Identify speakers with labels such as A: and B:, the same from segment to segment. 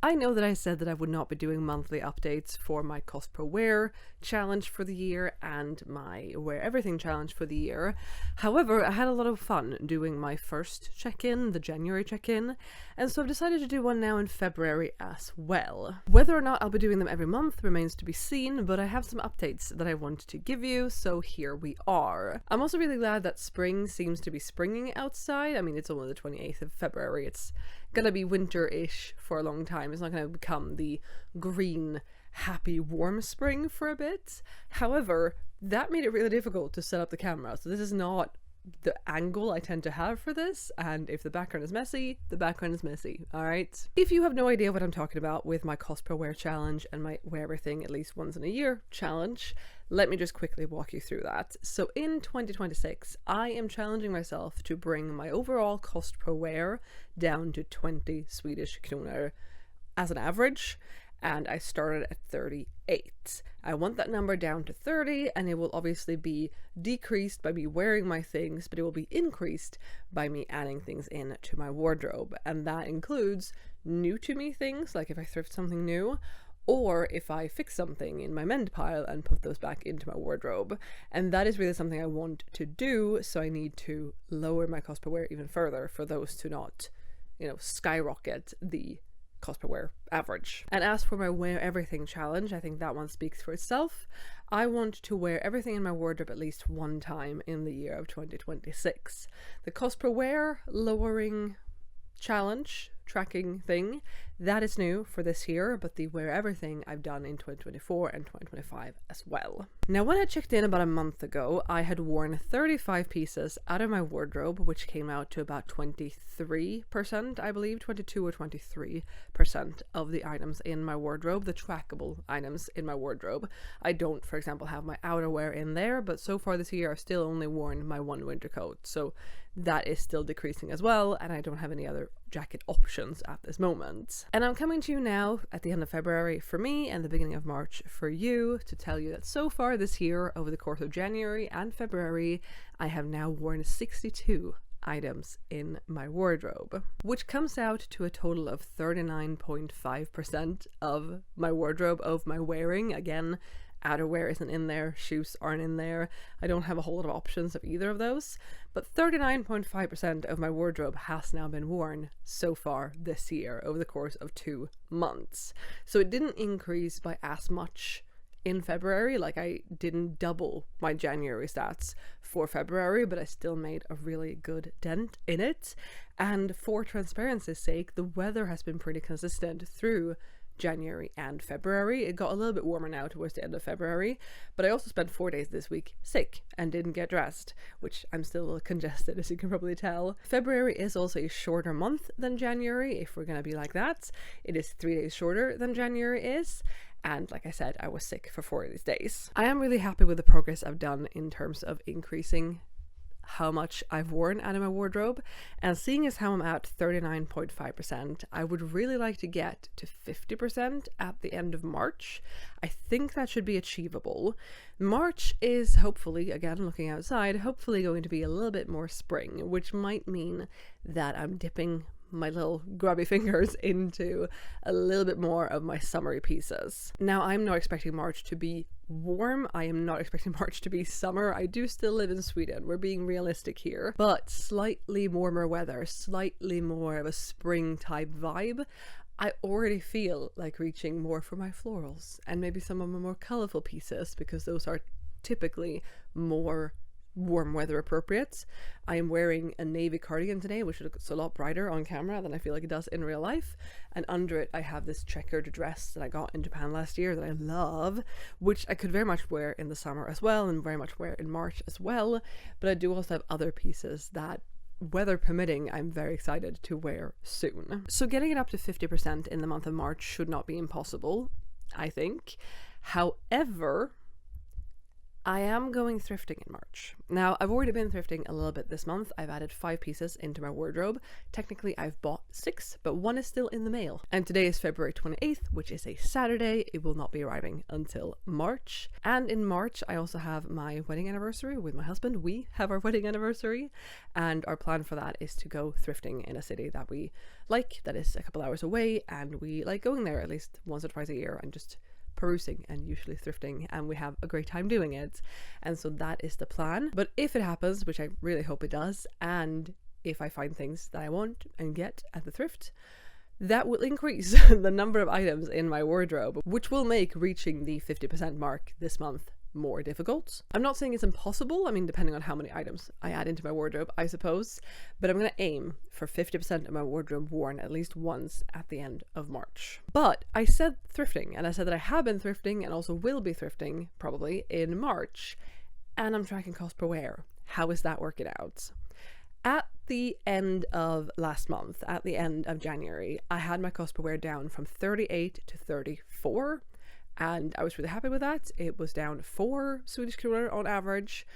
A: I know that I said that I would not be doing monthly updates for my cost per wear challenge for the year and my wear everything challenge for the year. However, I had a lot of fun doing my first check-in, the January check-in, and so I've decided to do one now in February as well. Whether or not I'll be doing them every month remains to be seen, but I have some updates that I want to give you, so here we are. I'm also really glad that spring seems to be springing outside. I mean, it's only the 28th of February. It's gonna be winter-ish for a long time. It's not gonna become the green, happy, warm spring for a bit. However, that made it really difficult to set up the camera. So this is not the angle I tend to have for this, and if the background is messy, the background is messy, alright? If you have no idea what I'm talking about with my cost per wear challenge and my wear everything at least once in a year challenge, let me just quickly walk you through that. So in 2026, I am challenging myself to bring my overall cost per wear down to 20 Swedish kronor as an average, and I started at 38. I want that number down to 30, and it will obviously be decreased by me wearing my things, but it will be increased by me adding things in to my wardrobe. And that includes new to me things, like if I thrift something new, or if I fix something in my mend pile and put those back into my wardrobe. And that is really something I want to do, so I need to lower my cost per wear even further for those to not, skyrocket the cost per wear average. And as for my wear everything challenge, I think that one speaks for itself. I want to wear everything in my wardrobe at least one time in the year of 2026. The cost per wear lowering challenge tracking thing, that is new for this year, but the wear everything I've done in 2024 and 2025 as well. Now, when I checked in about a month ago, I had worn 35 pieces out of my wardrobe, which came out to about 23%, I believe, 22 or 23% of the items in my wardrobe, the trackable items in my wardrobe. I don't, for example, have my outerwear in there, but so far this year I've still only worn my one winter coat, so that is still decreasing as well, and I don't have any other jacket options at this moment. And I'm coming to you now at the end of February for me and the beginning of March for you to tell you that so far this year, over the course of January and February, I have now worn 62 items in my wardrobe, which comes out to a total of 39.5% of my wardrobe of my wearing. Again, outerwear isn't in there, shoes aren't in there. I don't have a whole lot of options of either of those, but 39.5% of my wardrobe has now been worn so far this year over the course of 2 months. So it didn't increase by as much in February, like I didn't double my January stats for February, but I still made a really good dent in it. And for transparency's sake, the weather has been pretty consistent through January and February. It got a little bit warmer now towards the end of February, but I also spent 4 days this week sick and didn't get dressed, which I'm still a little congested, as you can probably tell. February is also a shorter month than January, if we're gonna be like that. It is 3 days shorter than January is, and like I said, I was sick for 4 of these days. I am really happy with the progress I've done in terms of increasing how much I've worn out of my wardrobe, and seeing as how I'm at 39.5%, I would really like to get to 50% at the end of March. I think that should be achievable. March is hopefully, again looking outside, hopefully going to be a little bit more spring, which might mean that I'm dipping my little grubby fingers into a little bit more of my summery pieces. Now, I'm not expecting March to be warm. I am not expecting March to be summer. I do still live in Sweden. We're being realistic here, but slightly warmer weather, slightly more of a spring type vibe. I already feel like reaching more for my florals and maybe some of my more colorful pieces, because those are typically more warm weather appropriate. I am wearing a navy cardigan today, which looks a lot brighter on camera than I feel like it does in real life, and under it I have this checkered dress that I got in Japan last year that I love, which I could very much wear in the summer as well and very much wear in March as well. But I do also have other pieces that, weather permitting, I'm very excited to wear soon. So getting it up to 50% in the month of March should not be impossible, I think. However, I am going thrifting in March. Now, I've already been thrifting a little bit this month. I've added 5 pieces into my wardrobe. Technically, I've bought 6, but 1 is still in the mail. And today is February 28th, which is a Saturday. It will not be arriving until March. And in March, I also have my wedding anniversary with my husband. We have our wedding anniversary. And our plan for that is to go thrifting in a city that we like, that is a couple hours away. And we like going there at least once or twice a year and just perusing and usually thrifting, and we have a great time doing it. And so that is the plan. But if it happens, which I really hope it does, and if I find things that I want and get at the thrift, that will increase the number of items in my wardrobe, which will make reaching the 50% mark this month more difficult. I'm not saying it's impossible. I mean, depending on how many items I add into my wardrobe, I suppose, but I'm going to aim for 50% of my wardrobe worn at least once at the end of March. But I said thrifting, and I said that I have been thrifting and also will be thrifting probably in March, and I'm tracking cost per wear. How is that working out? At the end of last month, at the end of January, I had my cost per wear down from 38 to 34. And I was really happy with that. It was down 4 Swedish kronor on average,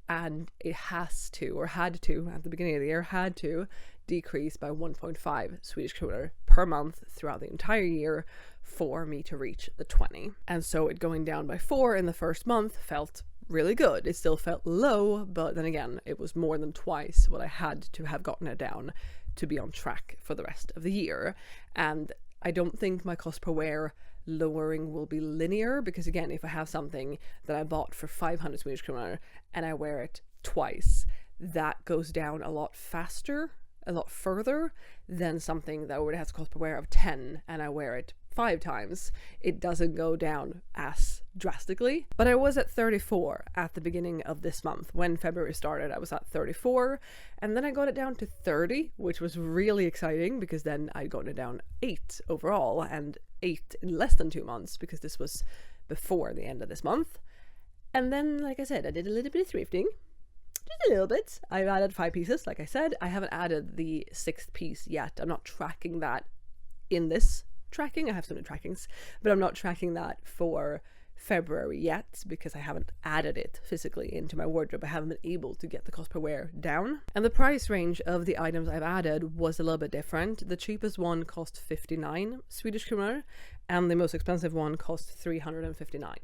A: and it has to, or had to, at the beginning of the year, had to decrease by 1.5 Swedish kronor per month throughout the entire year for me to reach the 20. And so it going down by 4 in the first month felt really good. It still felt low, but then again, it was more than twice what I had to have gotten it down to be on track for the rest of the year. And I don't think my cost per wear lowering will be linear, because again, if I have something that I bought for 500 Swedish kronor and I wear it twice, that goes down a lot faster, a lot further than something that already has a cost per wear of 10 and I wear it 5 times. It doesn't go down as drastically. But I was at 34 at the beginning of this month. When February started, I was at 34, and then I got it down to 30, which was really exciting because then I'd gotten it down 8 overall, and 8 in less than 2 months, because this was before the end of this month. And then, like I said, I did a little bit of thrifting. Just a little bit. I've added 5 pieces, like I said. I haven't added the 6th piece yet. I'm not tracking that in this tracking. I have so many trackings, but I'm not tracking that for February yet because I haven't added it physically into my wardrobe. I haven't been able to get the cost per wear down. And the price range of the items I've added was a little bit different. The cheapest one cost 59 Swedish kronor and the most expensive one cost 359.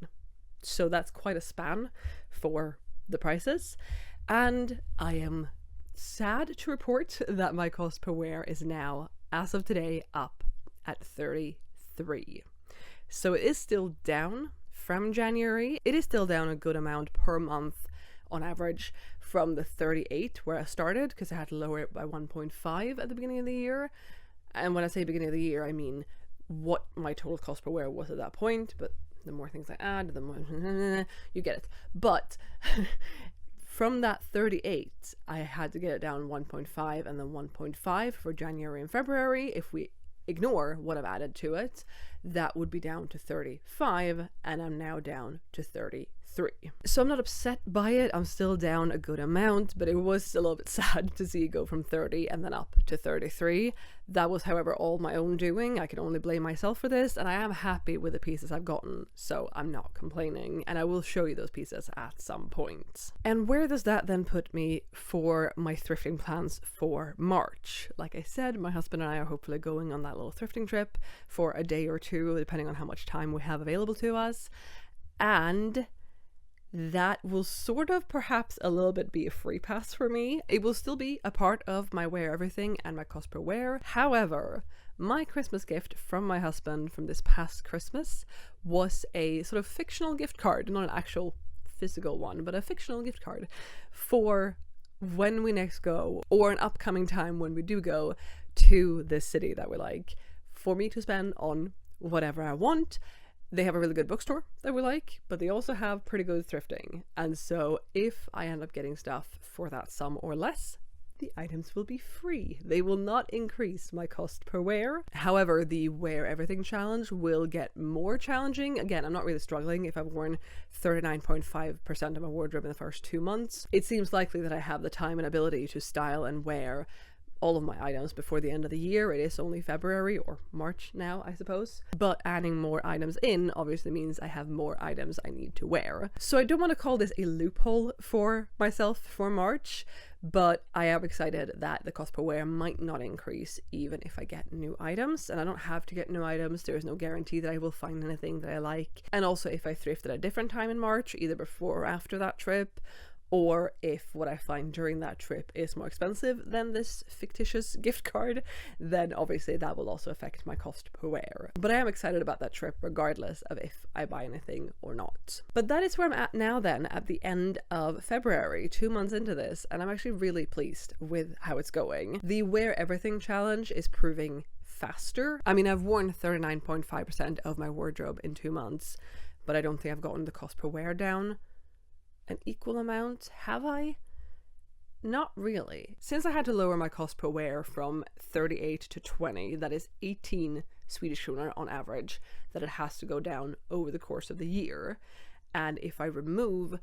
A: So that's quite a span for the prices. And I am sad to report that my cost per wear is now, as of today, up at 33. So it is still down from January. It is still down a good amount per month on average from the 38 where I started, because I had to lower it by 1.5 at the beginning of the year. And when I say beginning of the year, I mean what my total cost per wear was at that point, but the more things I add, the more you get it. But from that 38, I had to get it down 1.5 and then 1.5 for January and February. If we ignore what I've added to it, that would be down to 35, and I'm now down to 33. So I'm not upset by it. I'm still down a good amount, but it was a little bit sad to see it go from 30 and then up to 33. That was, however, all my own doing. I can only blame myself for this, and I am happy with the pieces I've gotten, so I'm not complaining, and I will show you those pieces at some point. And where does that then put me for my thrifting plans for March? Like I said, my husband and I are hopefully going on that little thrifting trip for a day or two, depending on how much time we have available to us, and that will sort of perhaps a little bit be a free pass for me. It will still be a part of my wear everything and my cost per wear. However, my Christmas gift from my husband from this past Christmas was a sort of fictional gift card, not an actual physical one, but a fictional gift card for when we next go, or an upcoming time when we do go to this city that we like, for me to spend on whatever I want. They have a really good bookstore that we like, but they also have pretty good thrifting. And so if I end up getting stuff for that sum or less, the items will be free. They will not increase my cost per wear. However, the wear everything challenge will get more challenging. Again, I'm not really struggling if I've worn 39.5% of my wardrobe in the first 2 months. It seems likely that I have the time and ability to style and wear all of my items before the end of the year. It is only February or March now, I suppose. But adding more items in obviously means I have more items I need to wear. So I don't want to call this a loophole for myself for March, but I am excited that the cost per wear might not increase even if I get new items. And I don't have to get new items. There is no guarantee that I will find anything that I like. And also if I thrift at a different time in March, either before or after that trip, or if what I find during that trip is more expensive than this fictitious gift card, then obviously that will also affect my cost per wear. But I am excited about that trip regardless of if I buy anything or not. But that is where I'm at now then, at the end of February, 2 months into this, and I'm actually really pleased with how it's going. The Wear Everything challenge is proving faster. I mean, I've worn 39.5% of my wardrobe in 2 months, but I don't think I've gotten the cost per wear down an equal amount, have I? Not really. Since I had to lower my cost per wear from 38 to 20, that is 18 Swedish kronor on average, that it has to go down over the course of the year. And if I remove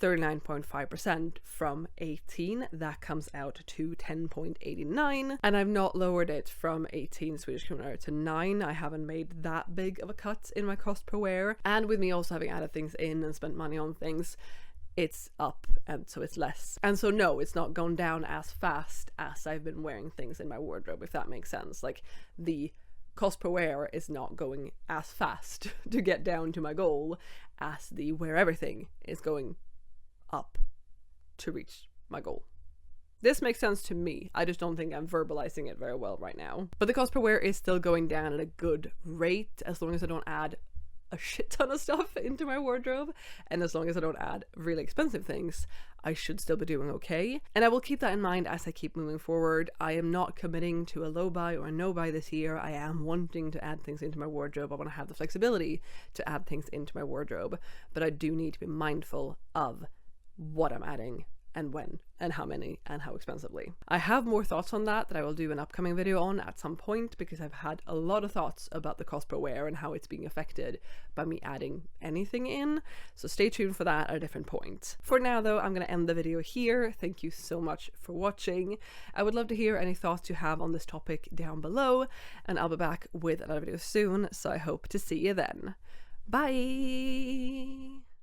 A: 39.5% from 18, that comes out to 10.89, and I've not lowered it from 18 Swedish kronor to 9. I haven't made that big of a cut in my cost per wear, and with me also having added things in and spent money on things, it's up, and so it's less. And so no, it's not gone down as fast as I've been wearing things in my wardrobe, if that makes sense. Like, the cost per wear is not going as fast to get down to my goal as the Wear Everything is going up to reach my goal. This makes sense to me. I just don't think I'm verbalizing it very well right now. But the cost per wear is still going down at a good rate, as long as I don't add a shit ton of stuff into my wardrobe, and as long as I don't add really expensive things, I should still be doing okay. And I will keep that in mind as I keep moving forward. I am not committing to a low buy or a no buy this year. I am wanting to add things into my wardrobe. I want to have the flexibility to add things into my wardrobe, but I do need to be mindful of what I'm adding and when and how many and how expensively. I have more thoughts on that I will do an upcoming video on at some point, because I've had a lot of thoughts about the cost per wear and how it's being affected by me adding anything in. So stay tuned for that at a different point. For now though, I'm going to end the video here. Thank you so much for watching. I would love to hear any thoughts you have on this topic down below, and I'll be back with another video soon, so I hope to see you then. Bye!